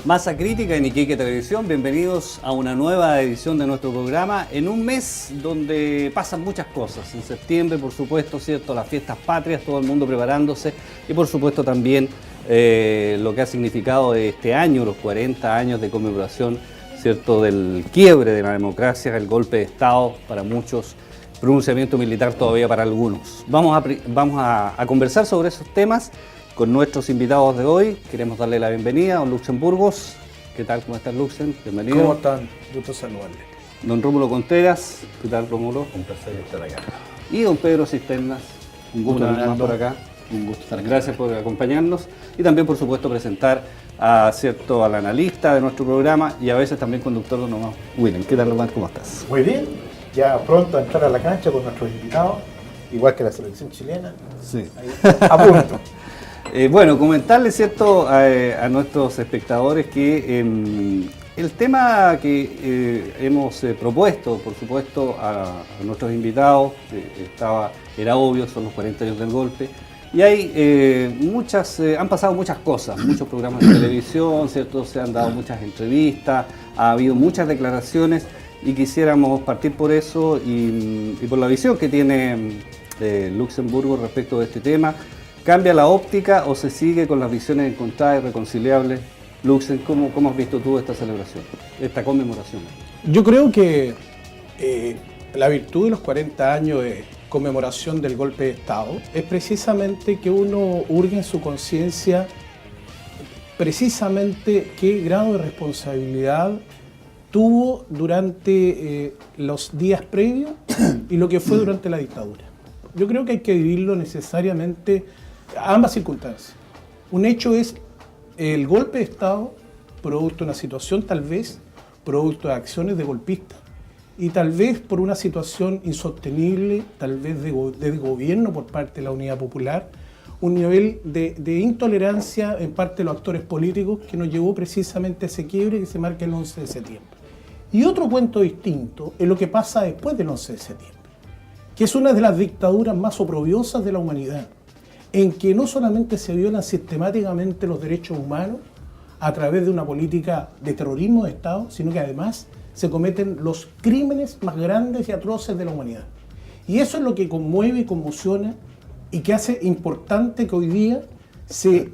Masa Crítica en Iquique Televisión, bienvenidos a una nueva edición de nuestro programa en un mes donde pasan muchas cosas. En septiembre, por supuesto, ¿cierto? Las fiestas patrias, todo el mundo preparándose y por supuesto también lo que ha significado este año, los 40 años de conmemoración, ¿cierto? Del quiebre de la democracia, el golpe de Estado para muchos, pronunciamiento militar todavía para algunos. Vamos a conversar sobre esos temas con nuestros invitados de hoy. Queremos darle la bienvenida a don Luxen Burgos. ¿Qué tal? ¿Cómo estás, Luxen? Bienvenido. ¿Cómo están? Gusto saludarle. Don Rómulo Contreras. ¿Qué tal, Rómulo? Un placer estar acá. Y don Pedro Cisternas. Un gusto Hola, tenerlo por acá. Un gusto estar acá. Gracias por acompañarnos. Y también, por supuesto, presentar al analista de nuestro programa y a veces también conductor de Nomás. William, ¿qué tal, Román? ¿Cómo estás? Muy bien, ya pronto a entrar a la cancha con nuestros invitados, igual que la selección chilena. Sí. Ahí, a punto. Bueno, comentarles, ¿cierto?, a nuestros espectadores que el tema que hemos propuesto, por supuesto, a nuestros invitados, era obvio, son los 40 años del golpe, y hay han pasado muchas cosas, muchos programas de televisión, ¿cierto?, se han dado muchas entrevistas, ha habido muchas declaraciones, y quisiéramos partir por eso y por la visión que tiene Luxemburgo respecto de este tema. ¿Cambia la óptica o se sigue con las visiones encontradas y reconciliables? Luxen, ¿cómo has visto tú esta celebración, esta conmemoración? Yo creo que la virtud de los 40 años de conmemoración del golpe de Estado es precisamente que uno hurgue en su conciencia precisamente qué grado de responsabilidad tuvo durante los días previos y lo que fue durante la dictadura. Yo creo que hay que vivirlo necesariamente a ambas circunstancias. Un hecho es el golpe de Estado, producto de una situación tal vez, producto de acciones de golpistas, y tal vez por una situación insostenible, tal vez de gobierno por parte de la Unidad Popular, un nivel de intolerancia en parte de los actores políticos que nos llevó precisamente a ese quiebre que se marca el 11 de septiembre. Y otro cuento distinto es lo que pasa después del 11 de septiembre, que es una de las dictaduras más oprobiosas de la humanidad, en que no solamente se violan sistemáticamente los derechos humanos a través de una política de terrorismo de Estado, sino que además se cometen los crímenes más grandes y atroces de la humanidad. Y eso es lo que conmueve y conmociona y que hace importante que hoy día se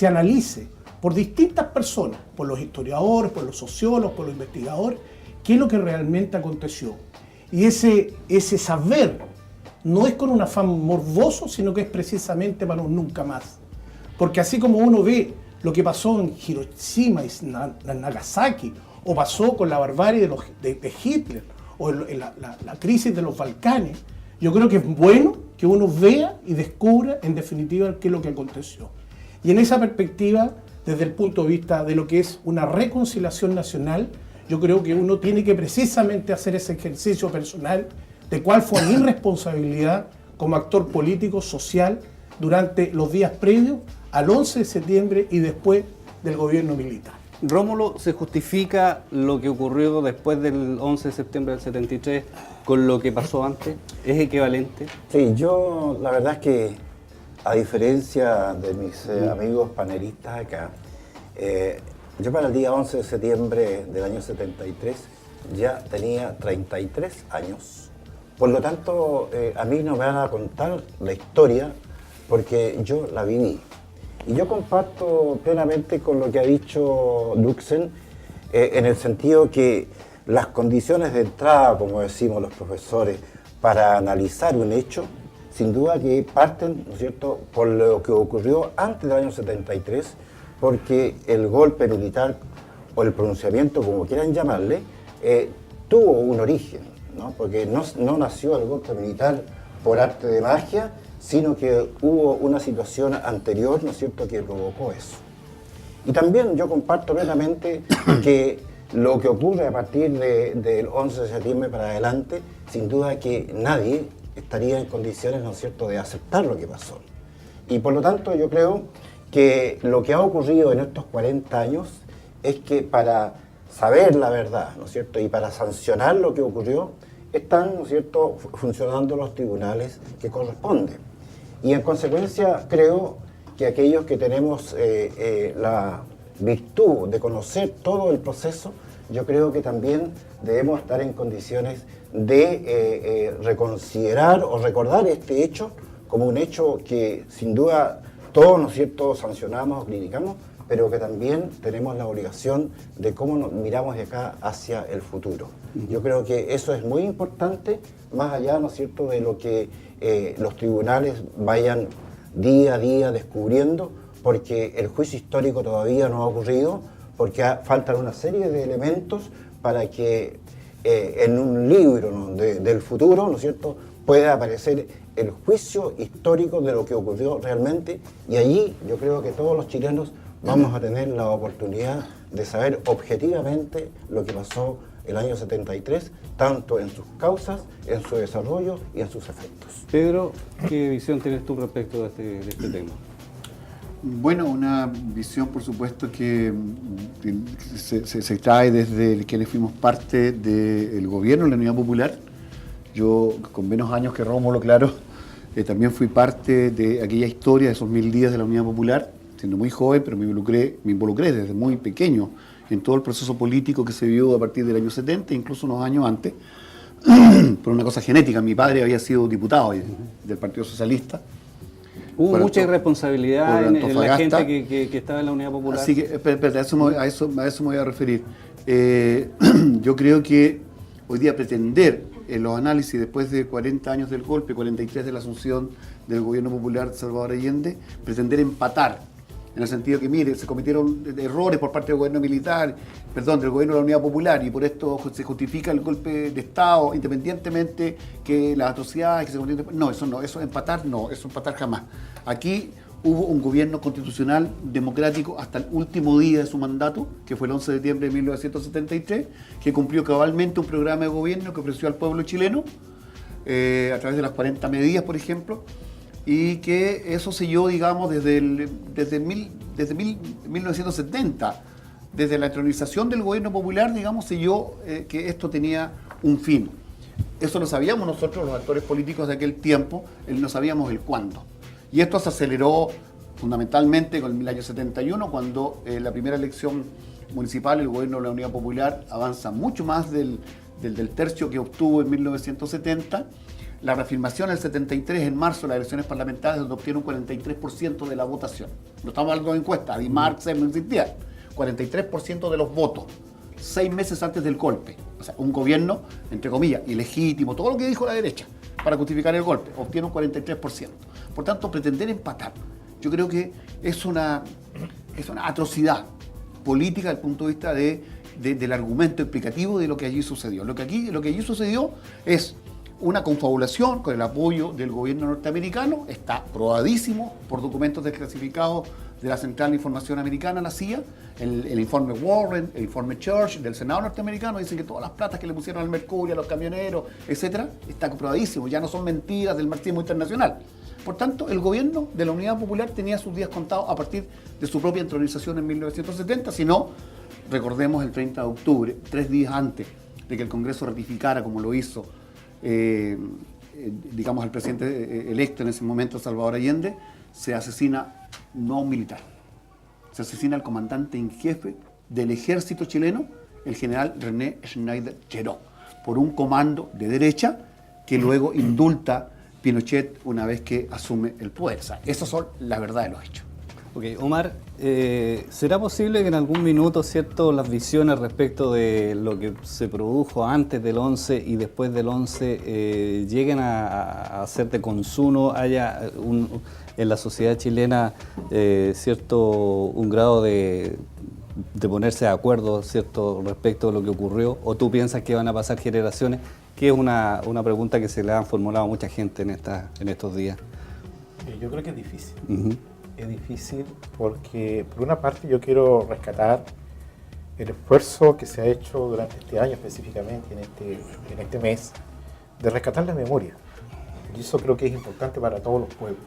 analice por distintas personas, por los historiadores, por los sociólogos, por los investigadores, qué es lo que realmente aconteció. Y ese saber no es con un afán morboso, sino que es precisamente para un nunca más. Porque así como uno ve lo que pasó en Hiroshima y Nagasaki, o pasó con la barbarie de Hitler, o la crisis de los Balcanes, yo creo que es bueno que uno vea y descubra en definitiva qué es lo que aconteció. Y en esa perspectiva, desde el punto de vista de lo que es una reconciliación nacional, yo creo que uno tiene que precisamente hacer ese ejercicio personal de cuál fue mi responsabilidad como actor político, social, durante los días previos al 11 de septiembre y después del gobierno militar. Rómulo, ¿se justifica lo que ocurrió después del 11 de septiembre del 73 con lo que pasó antes? ¿Es equivalente? Sí, yo la verdad es que, a diferencia de mis amigos panelistas acá, yo para el día 11 de septiembre del año 73 ya tenía 33 años. Por lo tanto, a mí no me van a contar la historia porque yo la viví. Y yo comparto plenamente con lo que ha dicho Luxen, en el sentido que las condiciones de entrada, como decimos los profesores, para analizar un hecho, sin duda que parten, ¿no es cierto?, por lo que ocurrió antes del año 73, porque el golpe militar, o el pronunciamiento, como quieran llamarle, tuvo un origen, ¿no? Porque no nació el golpe militar por arte de magia, sino que hubo una situación anterior, ¿no es cierto?, que provocó eso. Y también yo comparto plenamente que lo que ocurre a partir del 11 de septiembre para adelante, sin duda que nadie estaría en condiciones, ¿no es cierto?, de aceptar lo que pasó. Y por lo tanto yo creo que lo que ha ocurrido en estos 40 años es que para saber la verdad, ¿no es cierto?, y para sancionar lo que ocurrió, están, ¿no es cierto?, funcionando los tribunales que corresponden. Y en consecuencia creo que aquellos que tenemos la virtud de conocer todo el proceso, yo creo que también debemos estar en condiciones de reconsiderar o recordar este hecho como un hecho que sin duda todos, ¿no es cierto?, sancionamos o criticamos, pero que también tenemos la obligación de cómo nos miramos de acá hacia el futuro. Yo creo que eso es muy importante, más allá, ¿no es cierto?, de lo que los tribunales vayan día a día descubriendo, porque el juicio histórico todavía no ha ocurrido, porque faltan una serie de elementos para que en un libro, ¿no?, del futuro, ¿no es cierto?, pueda aparecer el juicio histórico de lo que ocurrió realmente, y allí yo creo que todos los chilenos vamos a tener la oportunidad de saber objetivamente lo que pasó el año 73, tanto en sus causas, en su desarrollo y en sus efectos. Pedro, ¿qué visión tienes tú respecto de este tema? Bueno, una visión, por supuesto, que se trae desde quienes fuimos parte del gobierno de la Unidad Popular. Yo, con menos años que Rómulo, claro, también fui parte de aquella historia de esos 1000 días de la Unidad Popular, siendo muy joven, pero me involucré desde muy pequeño en todo el proceso político que se vio a partir del año 70, incluso unos años antes, por una cosa genética. Mi padre había sido diputado del Partido Socialista. Hubo mucha irresponsabilidad en la gente que estaba en la Unidad Popular. Así que, espérate, a eso me voy a referir. Yo creo que hoy día pretender en los análisis después de 40 años del golpe, 43 de la asunción del gobierno popular de Salvador Allende, pretender empatar, en el sentido que, mire, se cometieron errores por parte del gobierno militar, del gobierno de la Unidad Popular, y por esto se justifica el golpe de Estado, independientemente que las atrocidades que se cometieron. No, eso empatar jamás. Aquí hubo un gobierno constitucional democrático hasta el último día de su mandato, que fue el 11 de septiembre de 1973, que cumplió cabalmente un programa de gobierno que ofreció al pueblo chileno, a través de las 40 medidas, por ejemplo, y que eso selló, digamos, desde 1970, desde la entronización del gobierno popular, digamos, selló que esto tenía un fin. Eso lo sabíamos nosotros, los actores políticos de aquel tiempo, no sabíamos el cuándo. Y esto se aceleró fundamentalmente con el año 71, cuando la primera elección municipal, el gobierno de la Unidad Popular avanza mucho más del tercio que obtuvo en 1970. La reafirmación del 73 en marzo, las elecciones parlamentarias, donde obtiene un 43% de la votación. No estamos hablando de encuestas, Marx no existía. 43% de los votos, 6 meses antes del golpe. O sea, un gobierno, entre comillas, ilegítimo, todo lo que dijo la derecha para justificar el golpe, obtiene un 43%. Por tanto, pretender empatar, yo creo que es una atrocidad política desde el punto de vista del argumento explicativo de lo que allí sucedió. Lo que allí sucedió es una confabulación con el apoyo del gobierno norteamericano, está probadísimo por documentos desclasificados de la Central de Información Americana, la CIA, el informe Warren, el informe Church del Senado norteamericano, dicen que todas las platas que le pusieron al Mercurio, a los camioneros, etcétera, está comprobadísimo, ya no son mentiras del marxismo internacional. Por tanto, el gobierno de la Unidad Popular tenía sus días contados a partir de su propia entronización en 1970, si no, recordemos el 30 de octubre, 3 días antes de que el Congreso ratificara, como lo hizo, digamos, al presidente electo en ese momento, Salvador Allende, se asesina no a un militar, se asesina al comandante en jefe del ejército chileno, el general René Schneider-Cheró, por un comando de derecha que luego indulta Pinochet una vez que asume el poder. O sea, esas son la verdad de los hechos. Ok, Omar, ¿será posible que en algún minuto, cierto, las visiones respecto de lo que se produjo antes del 11 y después del 11 lleguen a ser de consumo, haya en la sociedad chilena cierto un grado de ponerse de acuerdo, cierto, respecto de lo que ocurrió? ¿O tú piensas que van a pasar generaciones? Que es una pregunta que se le han formulado a mucha gente en estos días. Yo creo que es difícil. Es difícil porque, por una parte, yo quiero rescatar el esfuerzo que se ha hecho durante este año, específicamente en este mes, de rescatar la memoria. Y eso creo que es importante para todos los pueblos.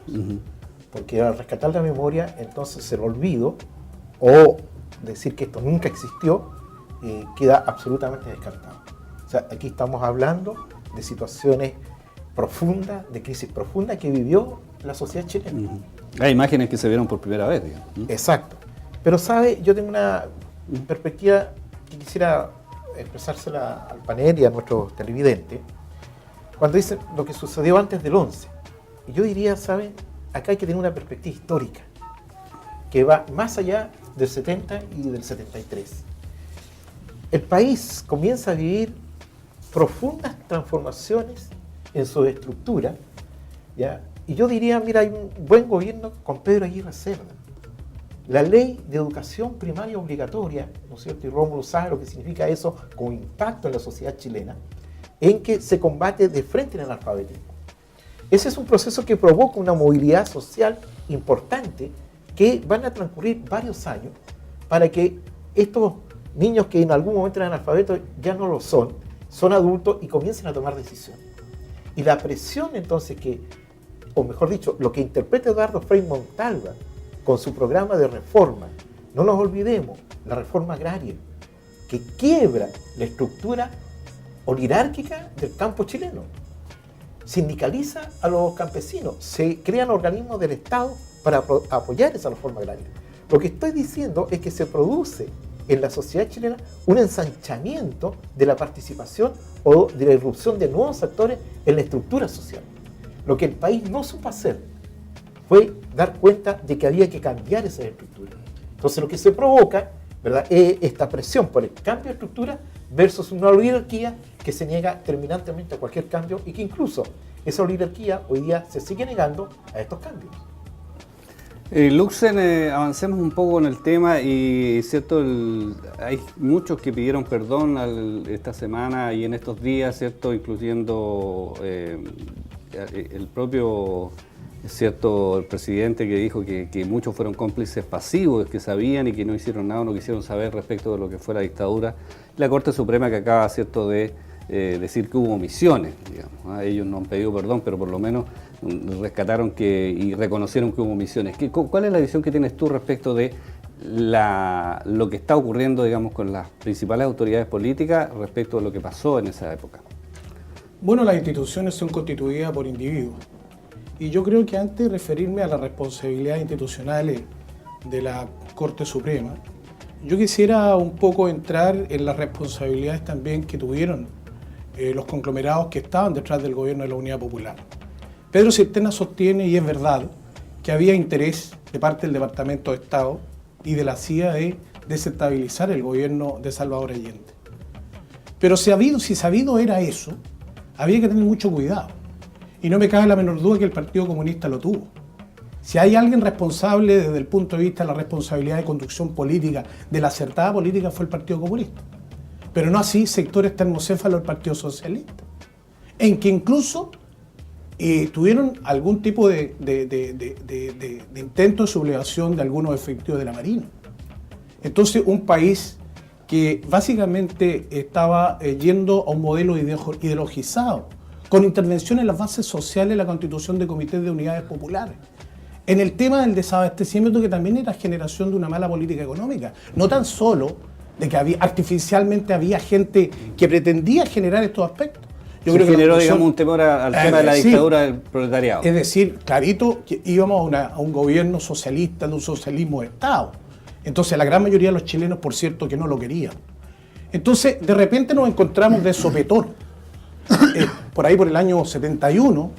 Porque al rescatar la memoria, entonces el olvido o decir que esto nunca existió queda absolutamente descartado. O sea, aquí estamos hablando de situaciones profundas, de crisis profunda que vivió la sociedad chilena. Hay imágenes que se vieron por primera vez, digamos. Exacto. Pero, ¿sabe? Yo tengo una perspectiva que quisiera expresársela al panel y a nuestros televidentes, cuando dicen lo que sucedió antes del 11. Y yo diría, ¿saben? Acá hay que tener una perspectiva histórica que va más allá del 70 y del 73. El país comienza a vivir profundas transformaciones en su estructura, ¿ya? Y yo diría, mira, hay un buen gobierno con Pedro Aguirre Cerda. La ley de educación primaria obligatoria, ¿no es cierto? Y Rómulo sabe lo que significa eso con impacto en la sociedad chilena, en que se combate de frente el analfabetismo. Ese es un proceso que provoca una movilidad social importante que van a transcurrir varios años para que estos niños que en algún momento eran analfabetos ya no lo son adultos y comiencen a tomar decisiones. Y la presión entonces que, o mejor dicho, lo que interpreta Eduardo Frei Montalva con su programa de reforma, no nos olvidemos, la reforma agraria, que quiebra la estructura oligárquica del campo chileno, sindicaliza a los campesinos, se crean organismos del Estado para apoyar esa reforma agraria. Lo que estoy diciendo es que se produce en la sociedad chilena un ensanchamiento de la participación o de la irrupción de nuevos actores en la estructura social. Lo que el país no supo hacer fue dar cuenta de que había que cambiar esa estructura. Entonces lo que se provoca, ¿verdad?, es esta presión por el cambio de estructura versus una oligarquía que se niega terminantemente a cualquier cambio y que incluso esa oligarquía hoy día se sigue negando a estos cambios. Luxen, avancemos un poco en el tema y cierto, hay muchos que pidieron perdón esta semana y en estos días, cierto, incluyendo el propio, cierto, el presidente que dijo que muchos fueron cómplices pasivos, que sabían y que no hicieron nada, no quisieron saber respecto de lo que fue la dictadura. La Corte Suprema que acaba, cierto, de decir que hubo omisiones, digamos, ellos no han pedido perdón, pero por lo menos rescataron y reconocieron que hubo omisiones. ¿Cuál es la visión que tienes tú respecto de lo que está ocurriendo, digamos, con las principales autoridades políticas respecto de lo que pasó en esa época? Bueno, las instituciones son constituidas por individuos. Y yo creo que antes de referirme a las responsabilidades institucionales de la Corte Suprema, yo quisiera un poco entrar en las responsabilidades también que tuvieron los conglomerados que estaban detrás del gobierno de la Unidad Popular. Pedro Cisterna sostiene, y es verdad, que había interés de parte del Departamento de Estado y de la CIA de desestabilizar el gobierno de Salvador Allende. Pero si sabido era eso, había que tener mucho cuidado. Y no me cabe la menor duda que el Partido Comunista lo tuvo. Si hay alguien responsable desde el punto de vista de la responsabilidad de conducción política, de la acertada política, fue el Partido Comunista. Pero no así sectores termocéfalos del Partido Socialista, en que incluso tuvieron algún tipo de intento de sublevación de algunos efectivos de la Marina. Entonces, un país que básicamente estaba yendo a un modelo ideologizado, con intervención en las bases sociales de la constitución de comités de unidades populares. En el tema del desabastecimiento, que también era generación de una mala política económica, no tan solo de que artificialmente había gente que pretendía generar estos aspectos. Yo creo que generó, digamos, un temor al tema de la dictadura del proletariado. Es decir, clarito que íbamos a un gobierno socialista, de un socialismo de Estado. Entonces la gran mayoría de los chilenos, por cierto, que no lo querían. Entonces, de repente nos encontramos de sopetón, por ahí por el año 71,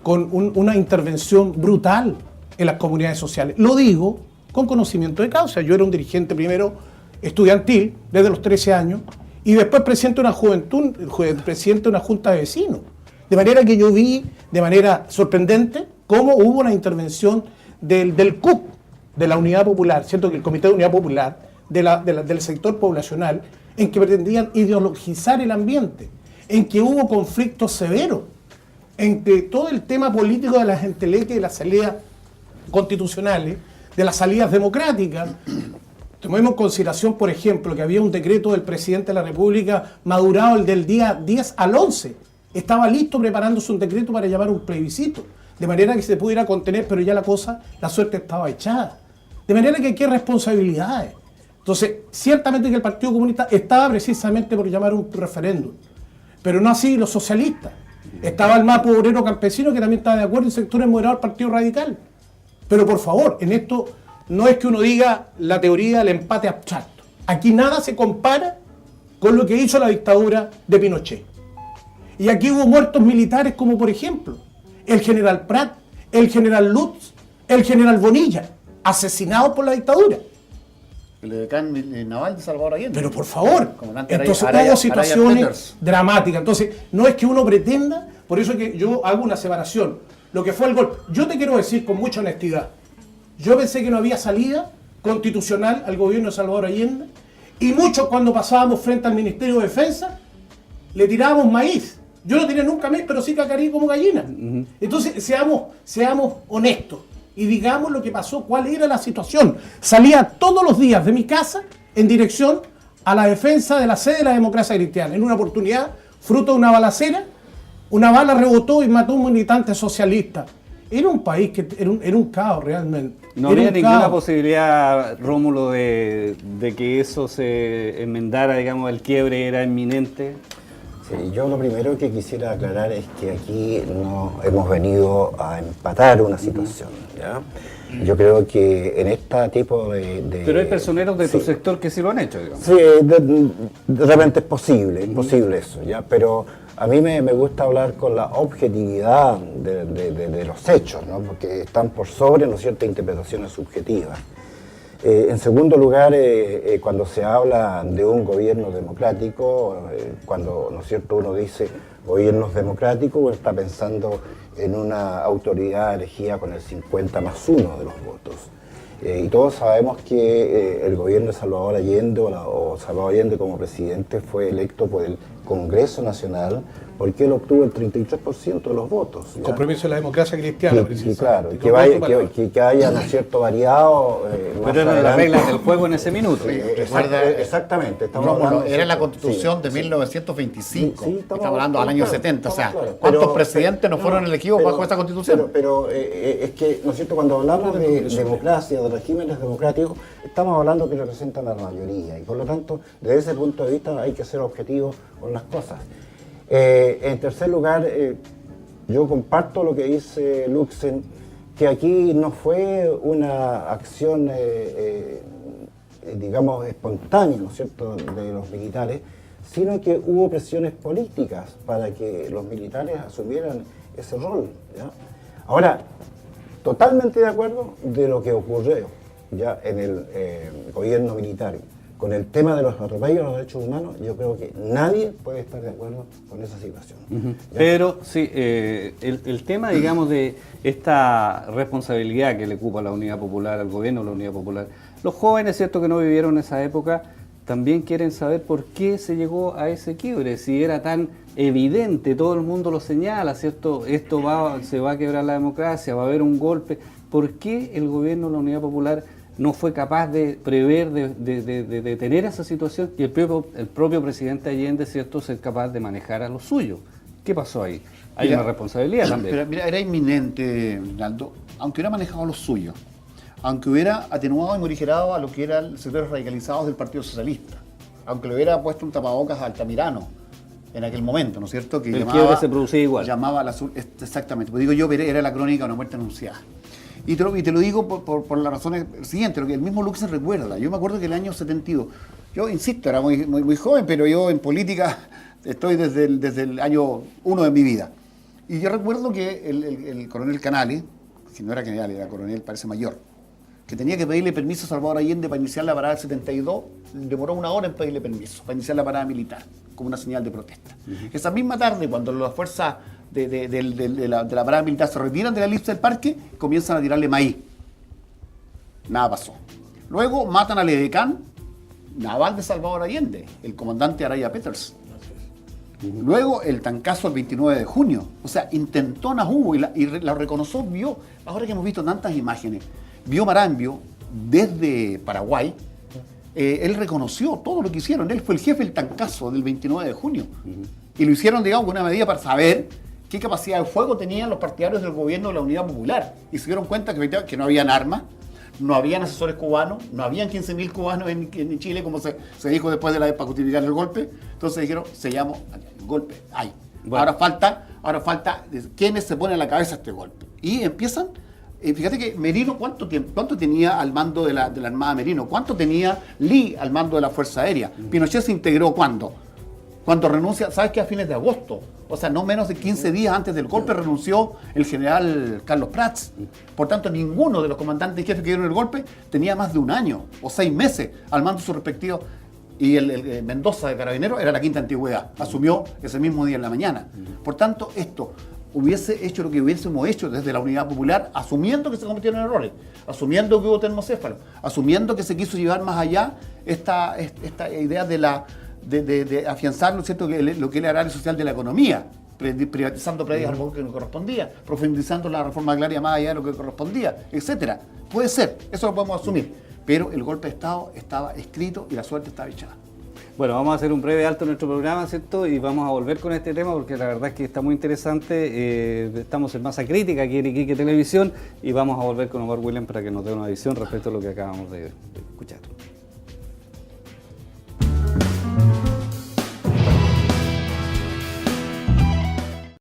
con una intervención brutal en las comunidades sociales. Lo digo con conocimiento de causa. Yo era un dirigente primero estudiantil desde los 13 años y después presidente de una juventud, presidente de una junta de vecinos. De manera que yo vi de manera sorprendente cómo hubo una intervención del CUP, de la Unidad Popular, ¿cierto? Que el Comité de Unidad Popular, del sector poblacional, en que pretendían ideologizar el ambiente, en que hubo conflictos severos, en que todo el tema político de las entelequias y las salidas constitucionales, de las salidas democráticas. Tomemos en consideración, por ejemplo, que había un decreto del presidente de la República madurado el del día 10 al 11. Estaba listo preparándose un decreto para llamar un plebiscito, de manera que se pudiera contener, pero ya la suerte estaba echada. De manera que aquí hay responsabilidades. Entonces, ciertamente que el Partido Comunista estaba precisamente por llamar un referéndum, pero no así los socialistas. Estaba el MAPU obrero campesino, que también estaba de acuerdo, y sectores moderados del Partido Radical. Pero por favor, en esto no es que uno diga la teoría del empate abstracto. Aquí nada se compara con lo que hizo la dictadura de Pinochet. Y aquí hubo muertos militares como por ejemplo el general Prat, el general Lutz, el general Bonilla, asesinados por la dictadura. El decán naval de Salvador Allende. Pero por favor, Comandante entonces Araya hubo situaciones Peters. dramáticas. Entonces, no es que uno pretenda, por eso es que yo hago una separación. Lo que fue el golpe. Yo te quiero decir con mucha honestidad, yo pensé que no había salida constitucional al gobierno de Salvador Allende, y muchos cuando pasábamos frente al Ministerio de Defensa, le tirábamos maíz. Yo no tiré nunca maíz, pero sí cacarí como gallina. Entonces, seamos honestos y digamos lo que pasó, cuál era la situación. Salía todos los días de mi casa en dirección a la defensa de la sede de la democracia cristiana. En una oportunidad, fruto de una balacera, una bala rebotó y mató a un militante socialista. Era un país que era un caos realmente. No Era había un ninguna caos. posibilidad, Rómulo, de que eso se enmendara, digamos, el quiebre era inminente. Sí, yo lo primero que quisiera aclarar es que aquí no hemos venido a empatar una situación, ¿ya? Yo creo que en este tipo de... Pero hay personeros de tu sí. sector que sí lo han hecho, digamos. Sí, de repente es posible eso, ¿ya? Pero a mí me gusta hablar con la objetividad de los hechos, ¿no? Porque están por sobre, ¿no es cierto?, interpretaciones subjetivas. En segundo lugar, cuando se habla de un gobierno democrático, cuando, ¿no es cierto?, uno dice gobiernos democráticos, uno está pensando en una autoridad elegida con el 50+1 de los votos. Y todos sabemos que el gobierno de Salvador Allende o Salvador Allende como presidente fue electo por el Congreso Nacional porque él obtuvo el 33% de los votos. ¿ya? Compromiso de la democracia cristiana, Y claro, que haya, ¿no es cierto?, variado. más Pero eran las adelante. reglas del juego en ese minuto. Exactamente. Estamos Rómulo, hablando, era la ¿cierto? Constitución Sí, de 1925. Sí, estamos hablando del año claro, 70. O sea, claro. ¿cuántos Pero- presidentes no fueron elegidos bajo esta Constitución? Pero es que, ¿no es cierto?, cuando hablamos de democracia, de regímenes democráticos, estamos hablando que representan a la mayoría. Y por lo tanto, desde ese punto de vista hay que ser objetivos con las cosas. En tercer lugar, yo comparto lo que dice Luxen, que aquí no fue una acción, digamos, espontánea, ¿no es cierto?, de los militares, sino que hubo presiones políticas para que los militares asumieran ese rol, ¿ya? Ahora, totalmente de acuerdo de lo que ocurrió ya en el gobierno militar. Con el tema de los atropellos a los derechos humanos, yo creo que nadie puede estar de acuerdo con esa situación. ¿Ya? Pero sí, el tema, digamos, de esta responsabilidad que le ocupa a la Unidad Popular, al gobierno de la Unidad Popular, los jóvenes, cierto, que no vivieron esa época, también quieren saber por qué se llegó a ese quiebre, si era tan evidente, todo el mundo lo señala, ¿cierto? Se va a quebrar la democracia, va a haber un golpe. ¿Por qué el gobierno de la Unidad Popular no fue capaz de prever, de detener esa situación y el propio presidente Allende, ¿cierto?, ser capaz de manejar a los suyos? ¿Qué pasó ahí? Hay Mira, una responsabilidad también. Pero mira, era inminente, Ronaldo, aunque hubiera manejado lo suyo, aunque hubiera atenuado y morigerado a lo que eran sectores radicalizados del Partido Socialista, aunque le hubiera puesto un tapabocas a Altamirano en aquel momento, ¿no es cierto? Que El quiebre se producía igual. Llamaba a la exactamente, pues digo yo, era la crónica de una muerte anunciada. Y te lo digo por las razones siguientes, lo que el mismo Luxen recuerda. Yo me acuerdo que el año 72, yo insisto, era muy joven, pero yo en política estoy desde el año 1 de mi vida. Y yo recuerdo que el coronel Canales, si no era general, era coronel, parece mayor, que tenía que pedirle permiso a Salvador Allende para iniciar la parada del 72, demoró 1 hora en pedirle permiso, para iniciar la parada militar, como una señal de protesta. Esa misma tarde, cuando las fuerzas de la parada militar se retiran de la lista del parque, comienzan a tirarle maíz. Nada pasó. Luego matan al edecán naval de Salvador Allende, el comandante Araya Peters. Luego el tancazo el 29 de junio. O sea, intentonas hubo y la reconoció, vio. Ahora que hemos visto tantas imágenes, vio Marambio desde Paraguay, él reconoció todo lo que hicieron. Él fue el jefe del tancazo del 29 de junio. Y lo hicieron, digamos, con una medida para saber qué capacidad de fuego tenían los partidarios del gobierno de la Unidad Popular. Y se dieron cuenta que no habían armas, no habían asesores cubanos, no habían 15.000 cubanos en Chile, como se dijo después para justificar el golpe. Entonces dijeron, sellamos el golpe. Hay. Bueno. Ahora falta quiénes se ponen a la cabeza este golpe. Y empiezan Fíjate que Merino, ¿cuánto tenía al mando de la Armada Merino? ¿Cuánto tenía Lee al mando de la Fuerza Aérea? Pinochet se integró ¿cuándo? Cuando renuncia, ¿sabes qué? A fines de agosto. O sea, no menos de 15 días antes del golpe renunció el general Carlos Prats. Por tanto, ninguno de los comandantes y jefes que dieron el golpe tenía más de un año o 6 meses al mando de su respectivo. Y el Mendoza de Carabineros era la quinta antigüedad. Asumió ese mismo día en la mañana. Por tanto, esto hubiese hecho lo que hubiésemos hecho desde la Unidad Popular, asumiendo que se cometieron errores, asumiendo que hubo termocéfalo, asumiendo que se quiso llevar más allá esta idea de afianzar, ¿no es cierto?, lo que era el área social de la economía, privatizando predios algo que no correspondía, profundizando la reforma agraria más allá de lo que correspondía, etcétera. Puede ser, eso lo podemos asumir, pero el golpe de Estado estaba escrito y la suerte estaba echada. Bueno, vamos a hacer un breve alto en nuestro programa, ¿cierto? Y vamos a volver con este tema porque la verdad es que está muy interesante. Estamos en Masa Crítica aquí en Iquique Televisión y vamos a volver con Omar Williams para que nos dé una visión respecto a lo que acabamos de escuchar.